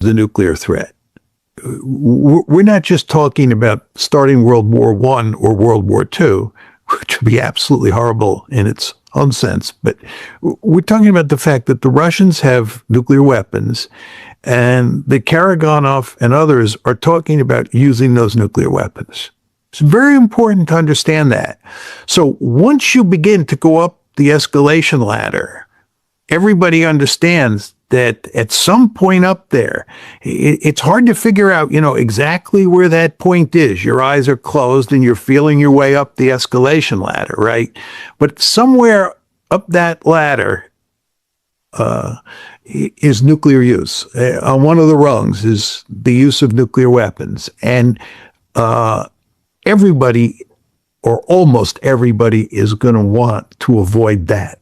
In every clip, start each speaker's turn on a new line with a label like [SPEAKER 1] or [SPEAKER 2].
[SPEAKER 1] the nuclear threat. We're not just talking about starting World War I or World War II, which would be absolutely horrible in its own sense, but we're talking about the fact that the Russians have nuclear weapons and that Karaganov and others are talking about using those nuclear weapons. It's very important to understand that. So once you begin to go up the escalation ladder, everybody understands that at some point up there, it's hard to figure out, exactly where that point is. Your eyes are closed and you're feeling your way up the escalation ladder, right? But somewhere up that ladder is nuclear use. On one of the rungs is the use of nuclear weapons. And everybody, or almost everybody, is going to want to avoid that.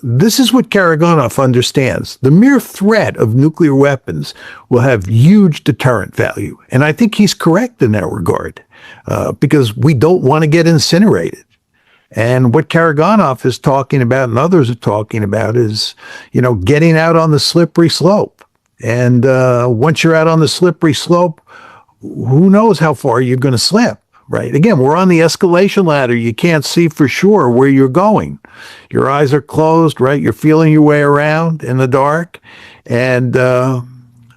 [SPEAKER 1] This is what Karaganov understands. The mere threat of nuclear weapons will have huge deterrent value. And I think he's correct in that regard, because we don't want to get incinerated. And what Karaganov is talking about and others are talking about is, getting out on the slippery slope. And once you're out on the slippery slope, who knows how far you're going to slip. Right. Again, we're on the escalation ladder. You can't see for sure where you're going. Your eyes are closed, right? You're feeling your way around in the dark, and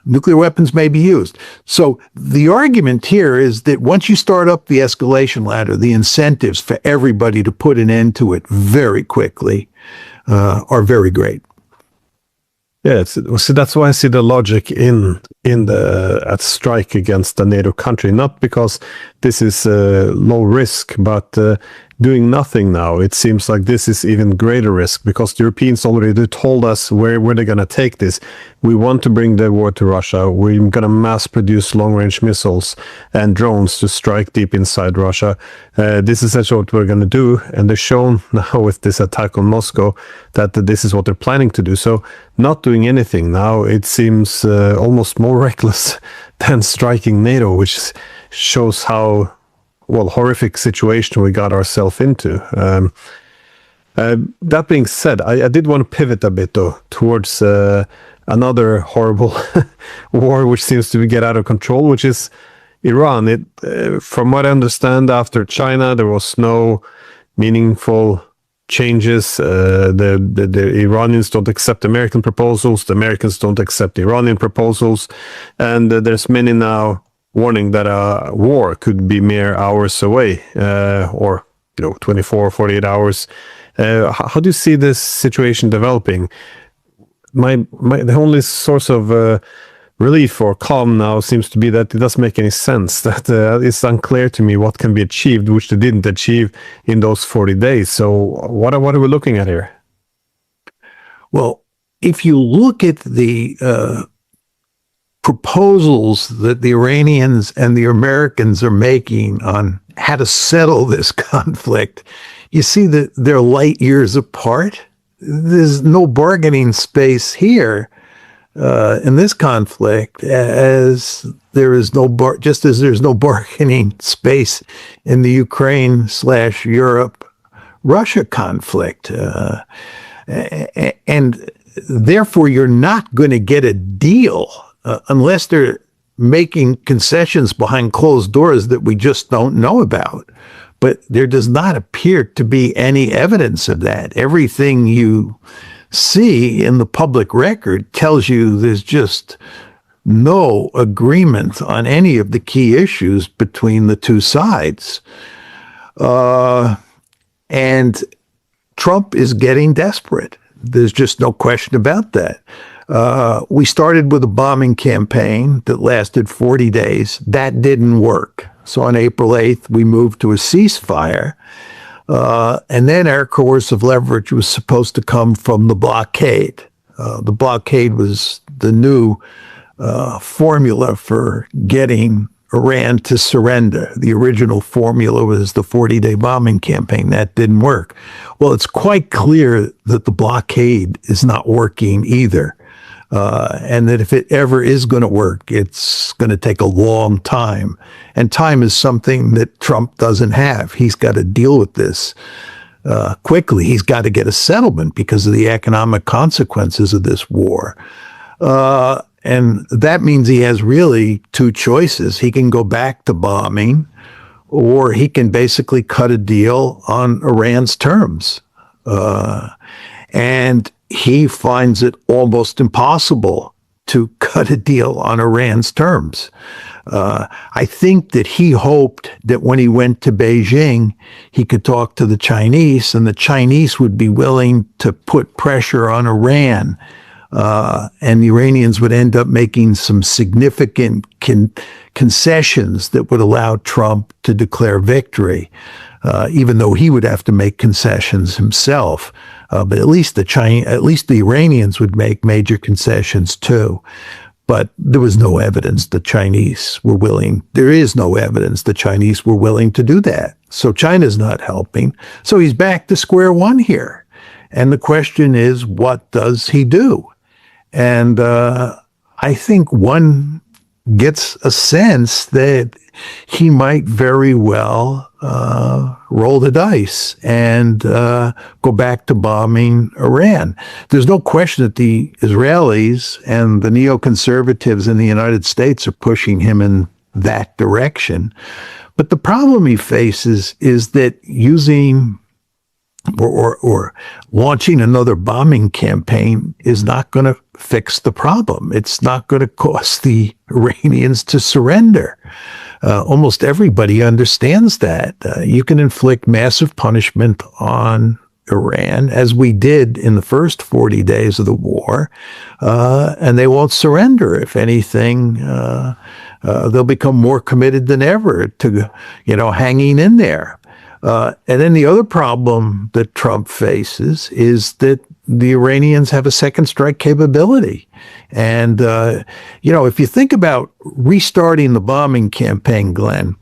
[SPEAKER 1] nuclear weapons may be used. So the argument here is that once you start up the escalation ladder, the incentives for everybody to put an end to it very quickly are very great.
[SPEAKER 2] Yeah, so that's why I see the logic in the strike against a NATO country, not because this is low risk, but doing nothing now. It seems like this is even greater risk because the Europeans already told us where they're going to take this. We want to bring the war to Russia. We're going to mass produce long-range missiles and drones to strike deep inside Russia. This is essentially what we're going to do. And they've shown now with this attack on Moscow that this is what they're planning to do. So not doing anything now, it seems almost more reckless than striking NATO, which shows how horrific situation we got ourselves into. That being said, I did want to pivot a bit though towards another horrible war which seems to get out of control, which is Iran. From what I understand, after China, there was no meaningful changes. The Iranians don't accept American proposals. The Americans don't accept Iranian proposals. And there's many now warning that a war could be mere hours away, or 24, 48 hours. How do you see this situation developing? The only source of relief or calm now seems to be that it doesn't make any sense. That it's unclear to me what can be achieved, which they didn't achieve in those 40 days. So what are we looking at here?
[SPEAKER 1] Well, if you look at the proposals that the Iranians and the Americans are making on how to settle this conflict, you see that they're light years apart. There's no bargaining space here in this conflict, as there is just as there's no bargaining space in the Ukraine/Europe-Russia conflict, and therefore you're not going to get a deal unless they're making concessions behind closed doors that we just don't know about. But there does not appear to be any evidence of that. Everything you see in the public record tells you there's just no agreement on any of the key issues between the two sides. And Trump is getting desperate. There's just no question about that. We started with a bombing campaign that lasted 40 days. That didn't work. So on April 8th, we moved to a ceasefire. And then our coercive leverage was supposed to come from the blockade. The blockade was the new formula for getting Iran to surrender. The original formula was the 40-day bombing campaign. That didn't work. Well, it's quite clear that the blockade is not working either. And that if it ever is going to work, it's going to take a long time. And time is something that Trump doesn't have. He's got to deal with this quickly. He's got to get a settlement because of the economic consequences of this war. And that means he has really two choices. He can go back to bombing, or he can basically cut a deal on Iran's terms. And he finds it almost impossible to cut a deal on Iran's terms. I think that he hoped that when he went to Beijing, he could talk to the Chinese, and the Chinese would be willing to put pressure on Iran. And the Iranians would end up making some significant concessions that would allow Trump to declare victory, even though he would have to make concessions himself. But at least the Iranians would make major concessions too. But there was no evidence the Chinese were willing. There is no evidence the Chinese were willing to do that. So China's not helping. So he's back to square one here. And the question is, what does he do? And I think one gets a sense that he might very well roll the dice and go back to bombing Iran. There's no question that the Israelis and the neoconservatives in the United States are pushing him in that direction. But the problem he faces is that using or launching another bombing campaign is not going to fix the problem. It's not going to cause the Iranians to surrender. Almost everybody understands that. You can inflict massive punishment on Iran, as we did in the first 40 days of the war, and they won't surrender. If anything, they'll become more committed than ever to, hanging in there. And then the other problem that Trump faces is that the Iranians have a second strike capability. And, if you think about restarting the bombing campaign, Glenn,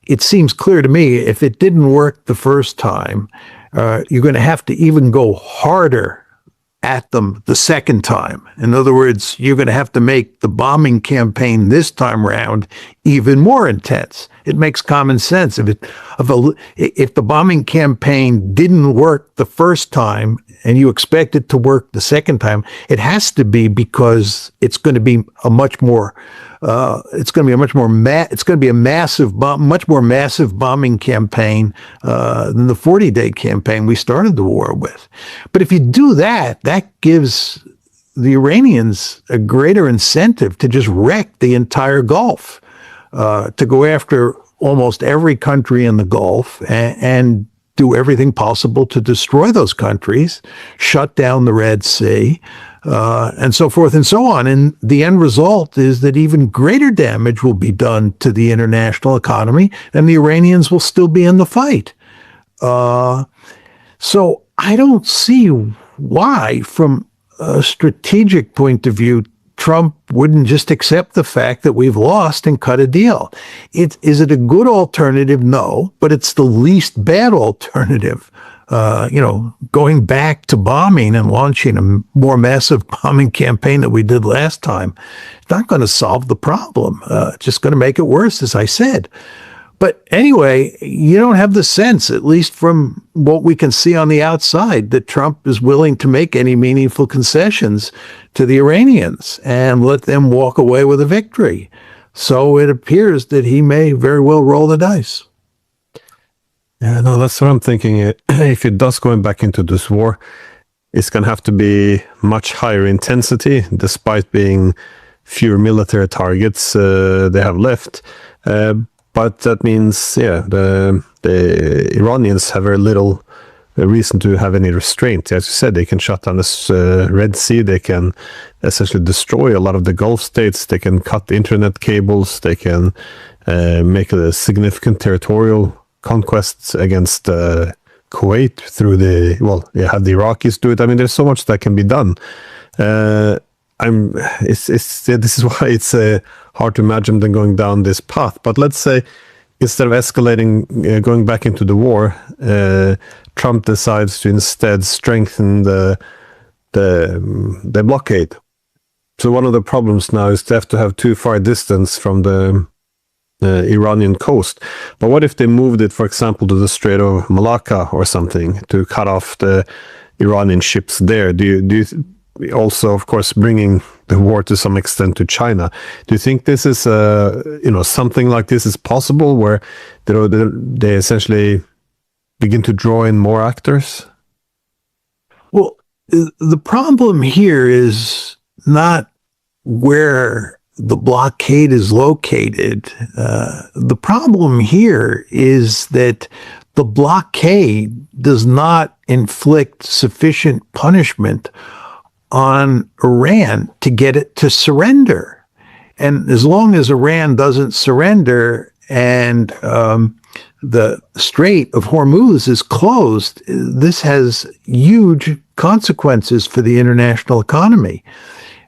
[SPEAKER 1] it seems clear to me if it didn't work the first time, you're going to have to even go harder at them the second time. In other words, you're going to have to make the bombing campaign this time around even more intense. It makes common sense. If the bombing campaign didn't work the first time and you expect it to work the second time, it has to be because it's going to be a much more much more massive bombing campaign than the 40-day campaign we started the war with. But if you do that, that gives the Iranians a greater incentive to just wreck the entire Gulf, to go after almost every country in the Gulf and do everything possible to destroy those countries, shut down the Red Sea, and so forth and so on. And the end result is that even greater damage will be done to the international economy, and the Iranians will still be in the fight. So I don't see why, from a strategic point of view, Trump wouldn't just accept the fact that we've lost and cut a deal. Is it a good alternative? No, but it's the least bad alternative. Going back to bombing and launching a more massive bombing campaign that we did last time, it's not going to solve the problem. It's just going to make it worse, as I said. But anyway, you don't have the sense, at least from what we can see on the outside, that Trump is willing to make any meaningful concessions to the Iranians and let them walk away with a victory. So it appears that he may very well roll the dice.
[SPEAKER 2] Yeah, no, that's what I'm thinking. If it does going back into this war, it's going to have to be much higher intensity, despite being fewer military targets they have left. But that means, the Iranians have very little reason to have any restraint. As you said, they can shut down the Red Sea. They can essentially destroy a lot of the Gulf states. They can cut the internet cables. They can make a significant territorial conquests against Kuwait through have the Iraqis do it. I mean, there's so much that can be done. This is why it's hard to imagine them going down this path. But let's say instead of escalating, going back into the war, Trump decides to instead strengthen the blockade. So one of the problems now is they have to have too far distance from the Iranian coast. But what if they moved it, for example, to the Strait of Malacca or something to cut off the Iranian ships there? Do also, of course, bringing the war to some extent to China. Do you think this is, something like this is possible, where they essentially begin to draw in more actors?
[SPEAKER 1] Well, the problem here is not where the blockade is located. The problem here is that the blockade does not inflict sufficient punishment on Iran to get it to surrender. And as long as Iran doesn't surrender and the Strait of Hormuz is closed, this has huge consequences for the international economy.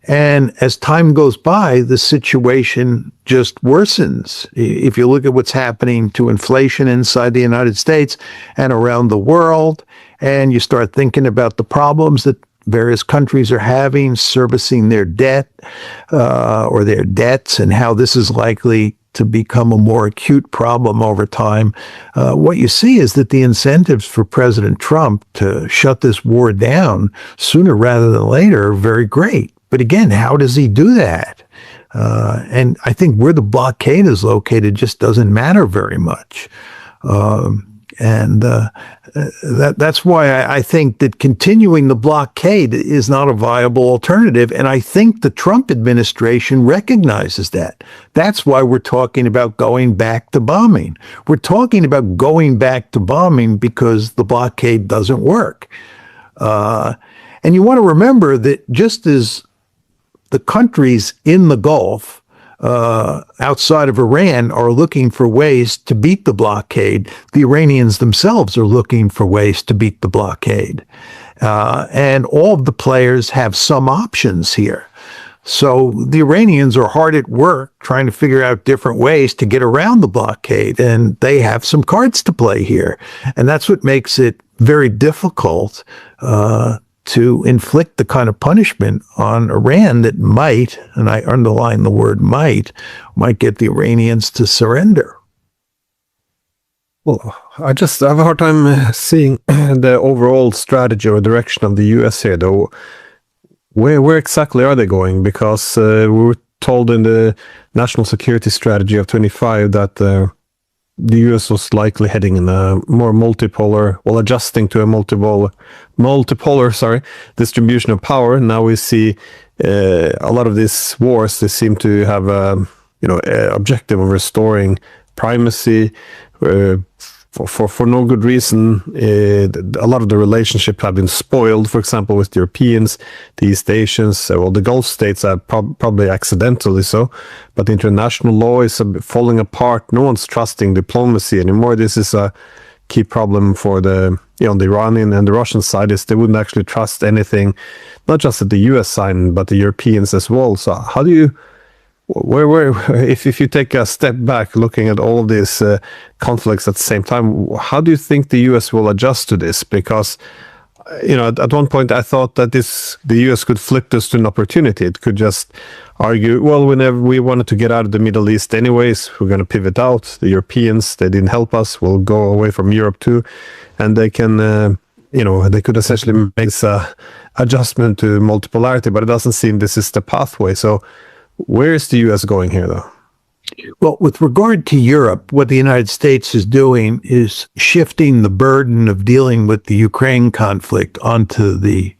[SPEAKER 1] And as time goes by, the situation just worsens. If you look at what's happening to inflation inside the United States and around the world, and you start thinking about the problems that various countries are having servicing their debt or their debts, and how this is likely to become a more acute problem over time, what you see is that the incentives for President Trump to shut this war down sooner rather than later are very great. But again, how does he do that? And I think where the blockade is located just doesn't matter very much. That's why I think that continuing the blockade is not a viable alternative. And I think the Trump administration recognizes that. That's why we're talking about going back to bombing. We're talking about going back to bombing because the blockade doesn't work. And you want to remember that just as the countries in the Gulf outside of Iran are looking for ways to beat the blockade, the Iranians themselves are looking for ways to beat the blockade. And all of the players have some options here. So the Iranians are hard at work trying to figure out different ways to get around the blockade, and they have some cards to play here. And that's what makes it very difficult to inflict the kind of punishment on Iran that might, and I underline the word might get the Iranians to surrender.
[SPEAKER 2] Well, I have a hard time seeing the overall strategy or direction of the US here, though. Where exactly are they going? Because we were told in the National Security Strategy of 25 that the US was likely heading in a more adjusting to a multipolar distribution of power. Now we see a lot of these wars, they seem to have a objective of restoring primacy for no good reason. A lot of the relationships have been spoiled, for example, with the Europeans, the East Asians, the Gulf states are probably accidentally so, but international law is falling apart. No one's trusting diplomacy anymore. This is a key problem for the Iranian and the Russian side, is they wouldn't actually trust anything, not just at the US side, but the Europeans as well. So how do you, if you take a step back looking at all of these conflicts at the same time, how do you think the US will adjust to this? Because at one point I thought that the US could flip this to an opportunity. It could just argue, well, whenever we wanted to get out of the Middle East anyways, we're going to pivot out. The Europeans, they didn't help us, we'll go away from Europe too. And they can they could essentially make this adjustment to multipolarity, but it doesn't seem this is the pathway. So where is the US going here, though?
[SPEAKER 1] Well, with regard to Europe, what the United States is doing is shifting the burden of dealing with the Ukraine conflict onto the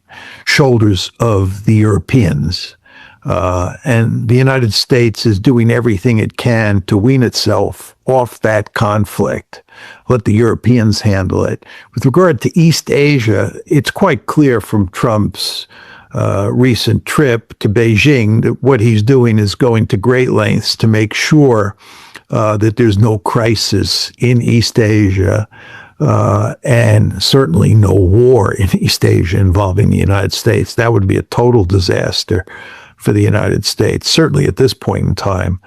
[SPEAKER 1] shoulders of the Europeans. And the United States is doing everything it can to wean itself off that conflict, let the Europeans handle it. With regard to East Asia, it's quite clear from Trump's recent trip to Beijing that what he's doing is going to great lengths to make sure that there's no crisis in East Asia, and certainly no war in East Asia involving the United States. That would be a total disaster for the United States, certainly at this point in time.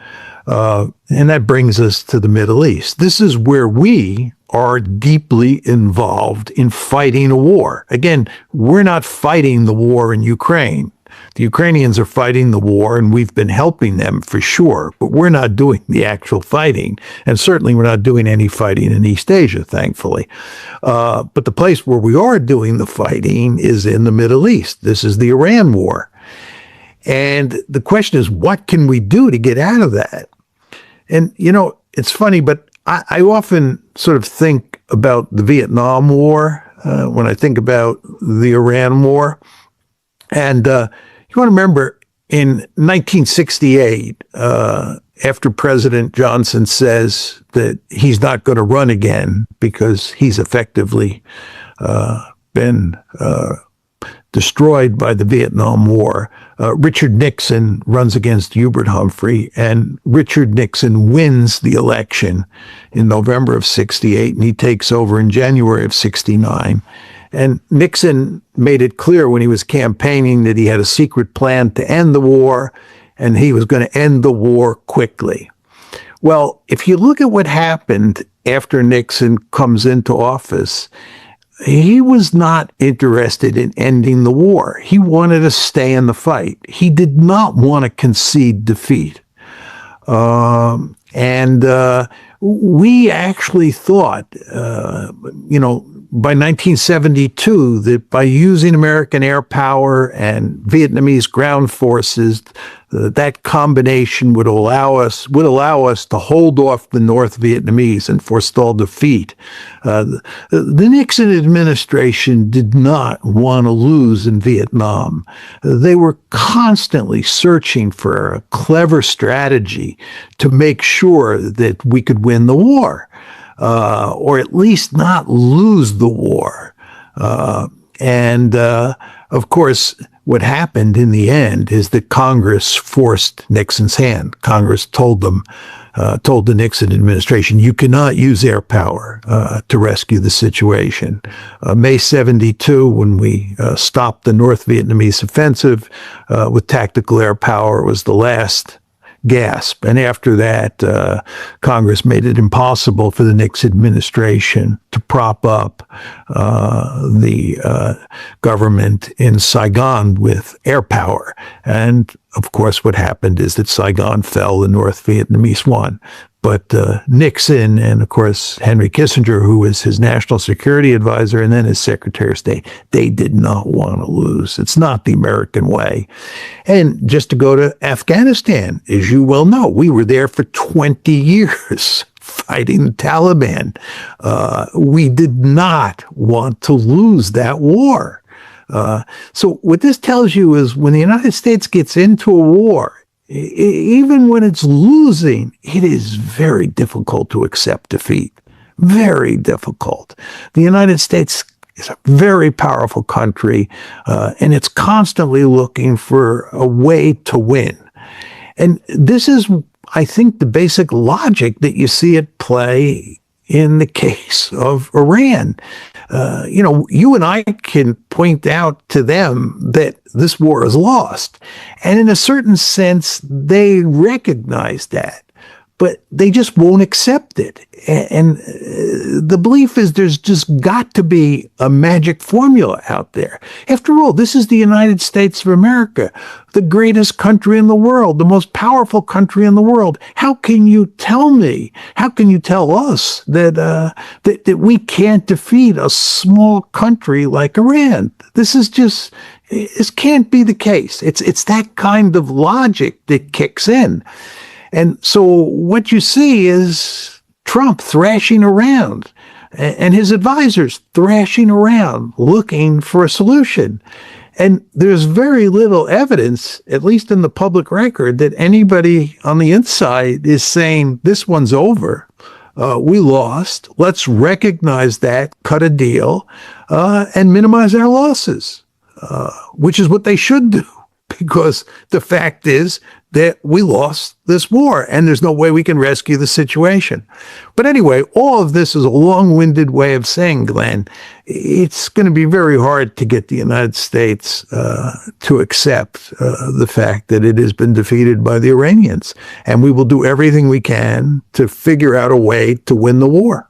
[SPEAKER 1] And that brings us to the Middle East. This is where we are deeply involved in fighting a war. Again, we're not fighting the war in Ukraine. The Ukrainians are fighting the war, and we've been helping them for sure, but we're not doing the actual fighting. And certainly we're not doing any fighting in East Asia, thankfully. But the place where we are doing the fighting is in the Middle East. This is the Iran war. And the question is, what can we do to get out of that? And, you know, it's funny, but I often sort of think about the Vietnam War when I think about the Iran war. And you want to remember in 1968, after President Johnson says that he's not going to run again because he's effectively been destroyed by the Vietnam War, Richard Nixon runs against Hubert Humphrey, and Richard Nixon wins the election in November of 68, and he takes over in January of 69. And Nixon made it clear when he was campaigning that he had a secret plan to end the war, and he was going to end the war quickly. Well, if you look at what happened after Nixon comes into office, he was not interested in ending the war. He wanted to stay in the fight. He did not want to concede defeat. We actually thought, by 1972, that by using American air power and Vietnamese ground forces, that combination would allow us to hold off the North Vietnamese and forestall defeat. The Nixon administration did not want to lose in Vietnam. They were constantly searching for a clever strategy to make sure that we could win the war, or at least not lose the war. Of course, what happened in the end is that Congress forced Nixon's hand. Congress told the Nixon administration, you cannot use air power to rescue the situation. May 72, when we stopped the North Vietnamese offensive with tactical air power, was the last gasp. And after that, Congress made it impossible for the Nixon administration to prop up the government in Saigon with air power. And of course, what happened is that Saigon fell, the North Vietnamese won. But Nixon and, of course, Henry Kissinger, who was his national security advisor and then his Secretary of State, they did not want to lose. It's not the American way. And just to go to Afghanistan, as you well know, we were there for 20 years fighting the Taliban. We did not want to lose that war. So what this tells you is when the United States gets into a war, even when it's losing, it is very difficult to accept defeat. Very difficult. The United States is a very powerful country, and it's constantly looking for a way to win. And this is, I think, the basic logic that you see at play in the case of Iran. You and I can point out to them that this war is lost. And in a certain sense, they recognize that, but they just won't accept it. And the belief is there's just got to be a magic formula out there. After all, this is the United States of America, the greatest country in the world, the most powerful country in the world. How can you tell me, how can you tell us that we can't defeat a small country like Iran? This can't be the case. It's that kind of logic that kicks in. And so what you see is Trump thrashing around and his advisors thrashing around looking for a solution. And there's very little evidence, at least in the public record, that anybody on the inside is saying this one's over. We lost. Let's recognize that, cut a deal, and minimize our losses, which is what they should do. Because the fact is that we lost this war and there's no way we can rescue the situation. But anyway, all of this is a long-winded way of saying, Glenn, it's going to be very hard to get the United States to accept the fact that it has been defeated by the Iranians. And we will do everything we can to figure out a way to win the war.